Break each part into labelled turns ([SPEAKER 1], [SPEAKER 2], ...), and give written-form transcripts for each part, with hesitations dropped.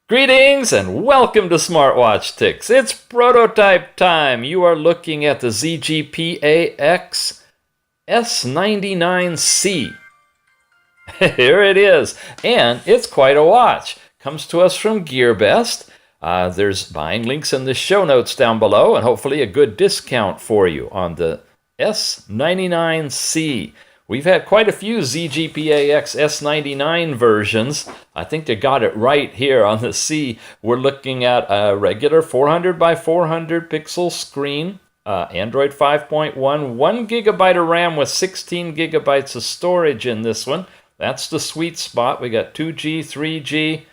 [SPEAKER 1] Greetings and welcome to SmartWatch Ticks. It's prototype time. You are looking at the ZGPAX S99C. Here it is, and it's quite a watch. Comes to us from GearBest. There's buying links in the show notes down below, and hopefully a good discount for you on the S99C. We've had quite a few ZGPAX S99 versions. I think they got it right here on the C. We're looking at a regular 400 by 400 pixel screen, Android 5.1, 1 gigabyte of RAM with 16 gigabytes of storage in this one. That's the sweet spot. We got 2G, 3G.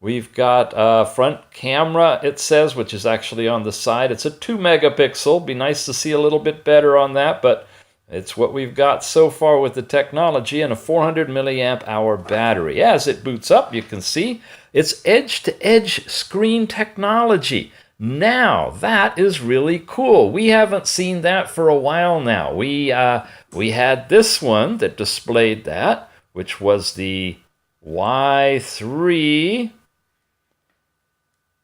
[SPEAKER 1] We've got front camera, it says, which is actually on the side. It's a 2 megapixel. Be nice to see a little bit better on that, but it's what we've got so far with the technology, and a 400 milliamp hour battery. As it boots up, you can see it's edge-to-edge screen technology. Now, that is really cool. We haven't seen that for a while now. We had this one that displayed that, which was the Y3.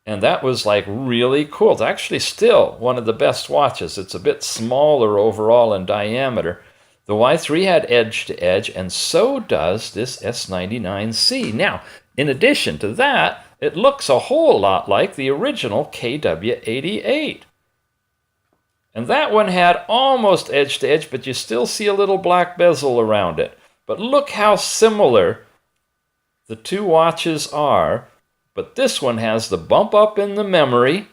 [SPEAKER 1] And that was like really cool. It's actually still one of the best watches. It's a bit smaller overall in diameter. The Y3 had edge to edge, and so does this S99C. Now, in addition to that, it looks a whole lot like the original KW88. And that one had almost edge to edge, but you still see a little black bezel around it. But look how similar the two watches are. But this one has the bump up in the memory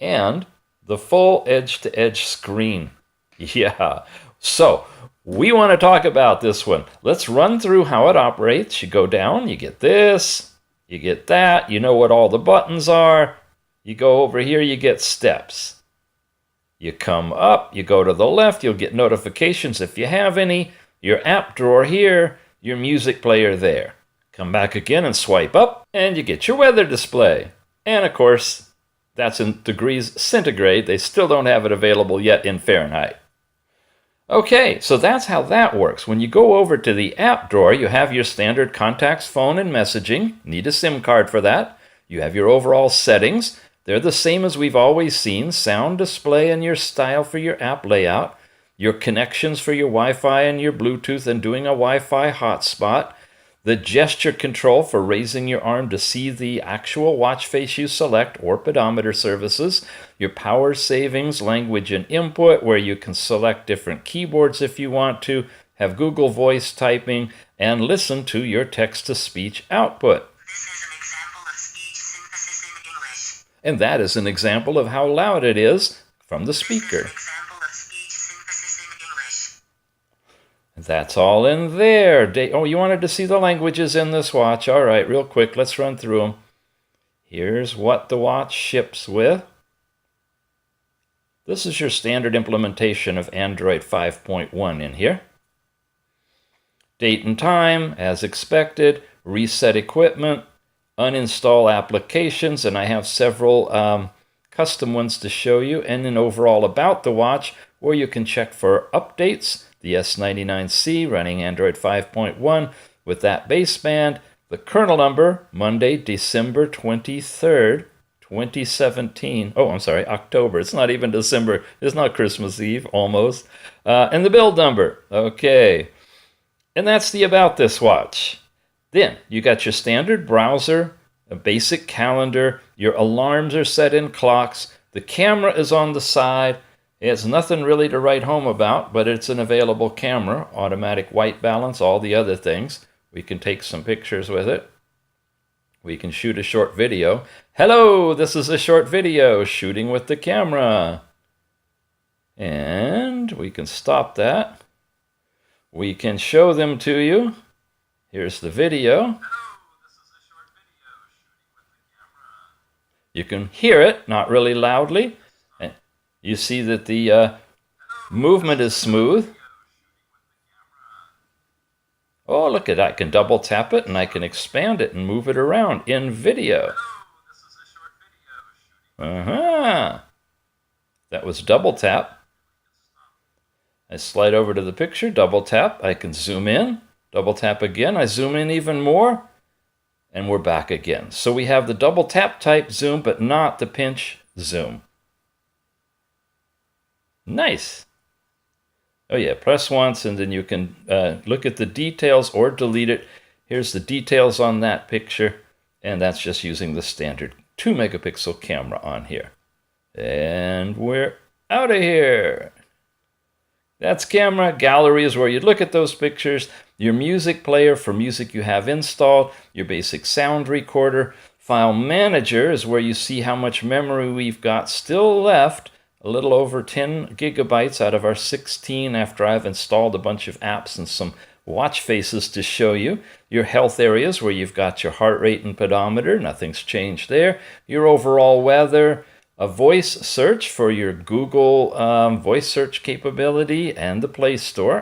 [SPEAKER 1] and the full edge-to-edge screen. Yeah, so we want to talk about this one. Let's run through how it operates. You go down, you get this, you get that, you know what all the buttons are. You go over here, you get steps. You come up, you go to the left, you'll get notifications if you have any. Your app drawer here, your music player there. Come back again and swipe up, and you get your weather display. And of course, that's in degrees centigrade. They still don't have it available yet in Fahrenheit. Okay, so that's how that works. When you go over to the app drawer, you have your standard contacts, phone, and messaging. Need a SIM card for that. You have your overall settings. They're the same as we've always seen. Sound, display, and your style for your app layout. Your connections for your Wi-Fi and your Bluetooth and doing a Wi-Fi hotspot. The gesture control for raising your arm to see the actual watch face you select, or pedometer services. Your power savings, language and input, where you can select different keyboards if you want to, have Google Voice typing, and listen to your text-to-speech output.
[SPEAKER 2] This is an example of speech synthesis in English.
[SPEAKER 1] And that is an example of how loud it is from the speaker. That's all in there. Oh, you wanted to see the languages in this watch. All right, real quick, let's run through them. Here's what the watch ships with. This is your standard implementation of Android 5.1 in here. Date and time, as expected. Reset equipment. Uninstall applications, and I have several custom ones to show you. And then overall about the watch, where you can check for updates. The S99C running Android 5.1 with that baseband. The kernel number, Monday, December 23rd, 2017. Oh, I'm sorry, October. It's not even December. It's not Christmas Eve, almost. And the build number. Okay. And that's the about this watch. Then you got your standard browser, a basic calendar. Your alarms are set in clocks. The camera is on the side. It's nothing really to write home about, but it's an available camera, automatic white balance, all the other things. We can take some pictures with it. We can shoot a short video. Hello, this is a short video, shooting with the camera. And we can stop that. We can show them to you. Here's the video.
[SPEAKER 3] Hello, this is a short video, shooting with the camera.
[SPEAKER 1] You can hear it, not really loudly. You see that the movement is smooth. Oh, look at that. I can double tap it and I can expand it and move it around in video.
[SPEAKER 3] Hello, this is a short video, shooting with
[SPEAKER 1] That was double tap. I slide over to the picture, double tap. I can zoom in, double tap again. I zoom in even more. And we're back again. So we have the double tap type zoom, but not the pinch zoom. Nice. Oh yeah, press once and then you can look at the details or delete it. Here's the details on that picture, and that's just using the standard 2 megapixel camera on here. And we're out of here. That's camera. Gallery is where you look at those pictures. Your music player for music you have installed. Your basic sound recorder. File manager is where you see how much memory we've got still left. A little over 10 gigabytes out of our 16 after I've installed a bunch of apps and some watch faces to show you. Your health areas where you've got your heart rate and pedometer. Nothing's changed there. Your overall weather. A voice search for your Google voice search capability and the Play Store,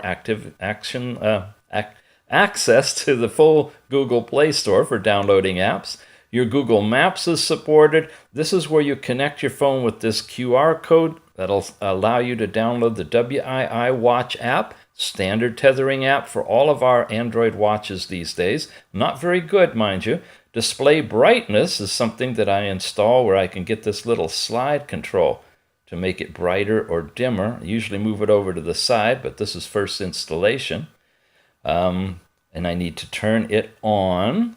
[SPEAKER 1] access to the full Google Play Store for downloading apps. Your Google Maps is supported. This is where you connect your phone with this QR code that'll allow you to download the WII Watch app, standard tethering app for all of our Android watches these days. Not very good, mind you. Display brightness is something that I install where I can get this little slide control to make it brighter or dimmer. I usually move it over to the side, but this is first installation. And I need to turn it on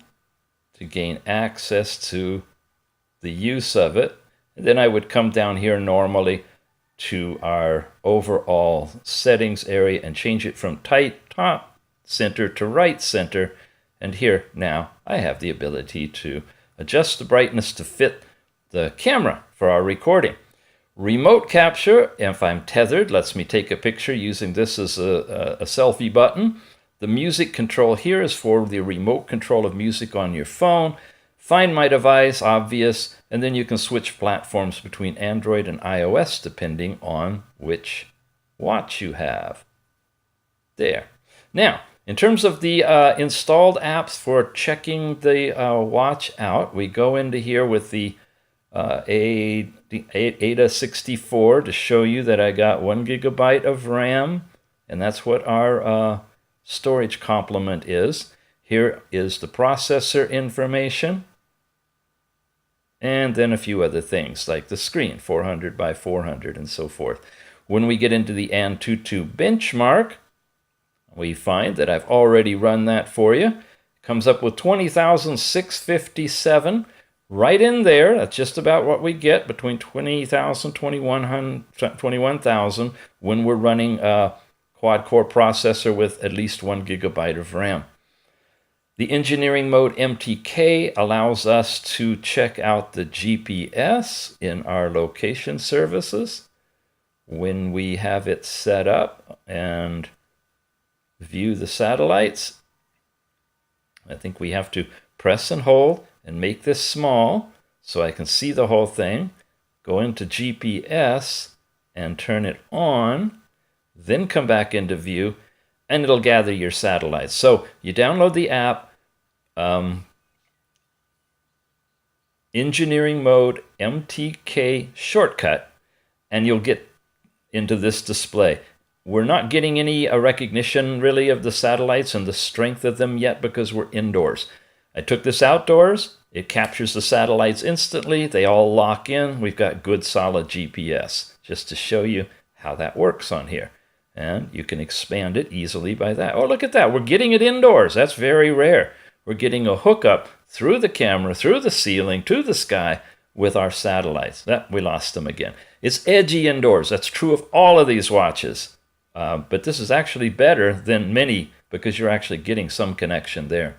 [SPEAKER 1] to gain access to the use of it. And then I would come down here normally to our overall settings area and change it from top center to right center. And here now I have the ability to adjust the brightness to fit the camera for our recording. Remote capture, if I'm tethered, lets me take a picture using this as a selfie button. The music control here is for the remote control of music on your phone. Find my device, obvious, and then you can switch platforms between Android and iOS depending on which watch you have. There. Now, in terms of the installed apps for checking the watch out, we go into here with the ADA 64 to show you that I got 1 gigabyte of RAM, and that's what our storage complement is. Here is the processor information, and then a few other things like the screen, 400 by 400 and so forth. When we get into the Antutu Benchmark, we find that I've already run that for you. It comes up with 20,657 right in there. That's just about what we get, between 20,000 21,000 when we're running a quad-core processor with at least 1 gigabyte of RAM. The engineering mode MTK allows us to check out the GPS in our location services when we have it set up and view the satellites. I think we have to press and hold and make this small so I can see the whole thing. Go into GPS and turn it on, then come back into view, and it'll gather your satellites. So you download the app, engineering mode MTK shortcut, and you'll get into this display. We're not getting any recognition really of the satellites and the strength of them yet because we're indoors. I took this outdoors. It captures the satellites instantly. They all lock in. We've got good solid GPS, just to show you how that works on here. And you can expand it easily by that. Oh, look at that. We're getting it indoors. That's very rare. We're getting a hookup through the camera, through the ceiling, to the sky with our satellites. That, we lost them again. It's edgy indoors. That's true of all of these watches. But this is actually better than many because you're actually getting some connection there.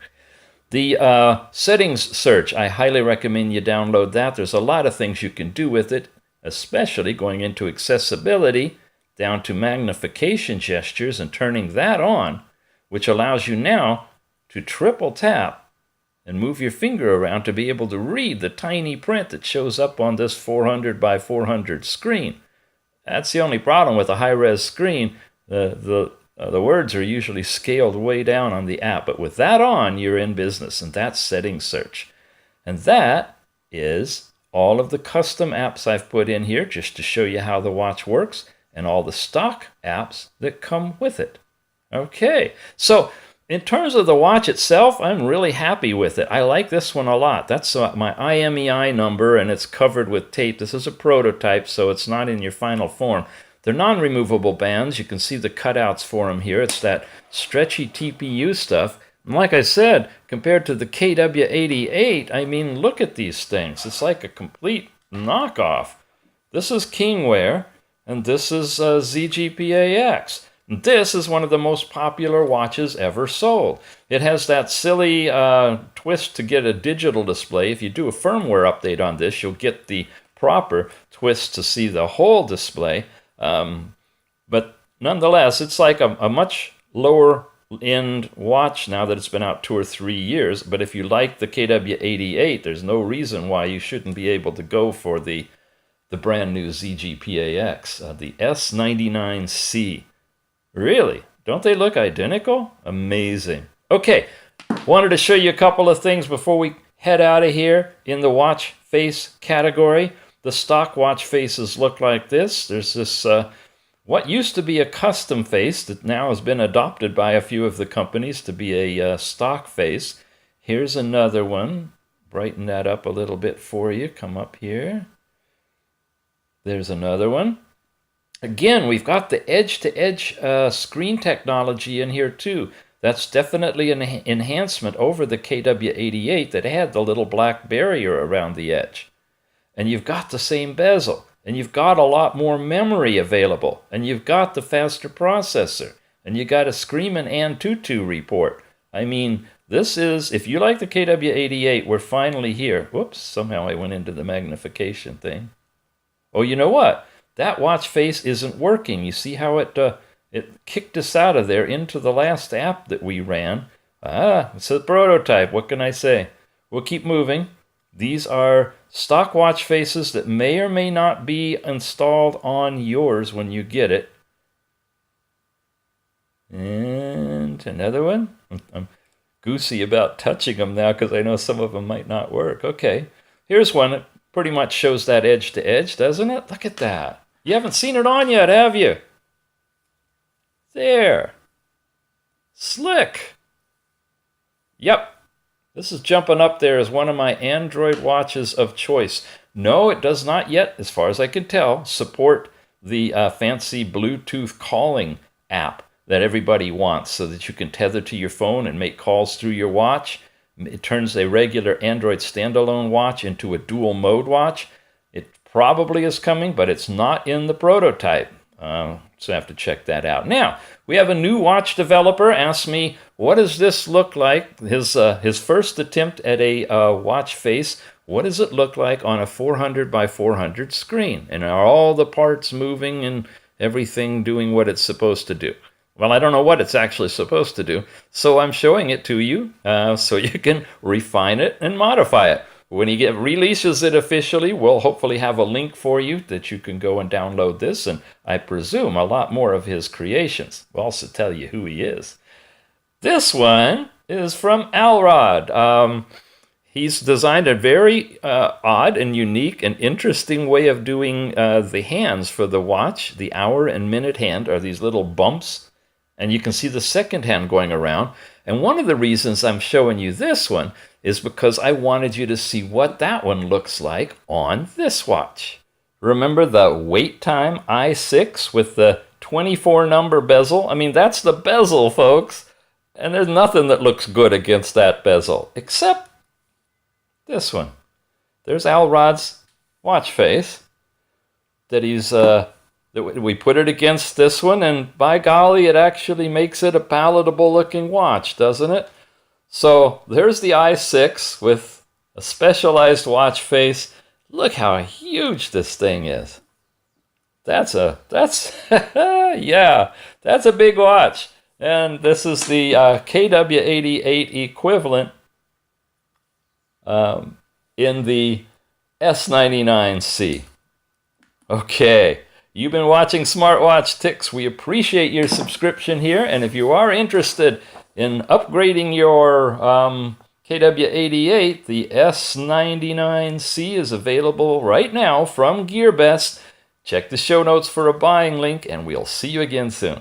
[SPEAKER 1] The settings search, I highly recommend you download that. There's a lot of things you can do with it, especially going into accessibility, down to magnification gestures and turning that on, which allows you now to triple tap and move your finger around to be able to read the tiny print that shows up on this 400 by 400 screen. That's the only problem with a high-res screen. The words are usually scaled way down on the app, but with that on, you're in business, and that's settings search. And that is all of the custom apps I've put in here just to show you how the watch works and all the stock apps that come with it. Okay, so in terms of the watch itself, I'm really happy with it. I like this one a lot. That's my IMEI number, and it's covered with tape. This is a prototype, so it's not in your final form. They're non-removable bands. You can see the cutouts for them here. It's that stretchy TPU stuff. And like I said, compared to the KW88, I mean, look at these things. It's like a complete knockoff. This is Kingware, and this is ZGPAX. This is one of the most popular watches ever sold. It has that silly twist to get a digital display. If you do a firmware update on this, you'll get the proper twist to see the whole display. But nonetheless, it's like a much lower end watch now that it's been out 2 or 3 years. But if you like the KW88, there's no reason why you shouldn't be able to go for the brand new ZGPAX, the S99C. Really? Don't they look identical? Amazing. Okay, wanted to show you a couple of things before we head out of here in the watch face category. The stock watch faces look like this. There's this what used to be a custom face that now has been adopted by a few of the companies to be a stock face. Here's another one. Brighten that up a little bit for you. Come up here. There's another one. Again, we've got the edge-to-edge screen technology in here too. That's definitely an enhancement over the KW88 that had the little black barrier around the edge. And you've got the same bezel. And you've got a lot more memory available. And you've got the faster processor. And you got a screaming Antutu report. I mean, this is, if you like the KW88, we're finally here. Whoops, somehow I went into the magnification thing. Oh, you know what? That watch face isn't working. You see how it kicked us out of there into the last app that we ran. It's a prototype. What can I say? We'll keep moving. These are stock watch faces that may or may not be installed on yours when you get it. And another one. I'm goosey about touching them now because I know some of them might not work. Okay, here's one that pretty much shows that edge to edge, doesn't it? Look at that. You haven't seen it on yet, have you? There. Slick. Yep. This is jumping up there as one of my Android watches of choice. No, it does not yet, as far as I can tell, support the fancy Bluetooth calling app that everybody wants so that you can tether to your phone and make calls through your watch. It turns a regular Android standalone watch into a dual mode watch. It probably is coming, but it's not in the prototype. So I have to check that out. Now, we have a new watch developer asked me, what does this look like? His first attempt at a watch face. What does it look like on a 400 by 400 screen? And are all the parts moving and everything doing what it's supposed to do? Well, I don't know what it's actually supposed to do, so I'm showing it to you so you can refine it and modify it. When he releases it officially, we'll hopefully have a link for you that you can go and download this, and I presume a lot more of his creations. We'll also tell you who he is. This one is from Alrod. He's designed a very odd and unique and interesting way of doing the hands for the watch. The hour and minute hand are these little bumps, and you can see the second hand going around. And one of the reasons I'm showing you this one is because I wanted you to see what that one looks like on this watch. Remember the wait time i6 with the 24 number bezel? I mean, that's the bezel, folks. And there's nothing that looks good against that bezel, except this one. There's Alrod's watch face that he's we put it against this one, and by golly, it actually makes it a palatable looking watch, doesn't it? So there's the i6 with a specialized watch face. Look how huge this thing is. That's yeah, that's a big watch. And this is the KW88 equivalent in the S99C. Okay. You've been watching SmartWatch Ticks. We appreciate your subscription here. And if you are interested in upgrading your KW88, the S99C is available right now from GearBest. Check the show notes for a buying link, and we'll see you again soon.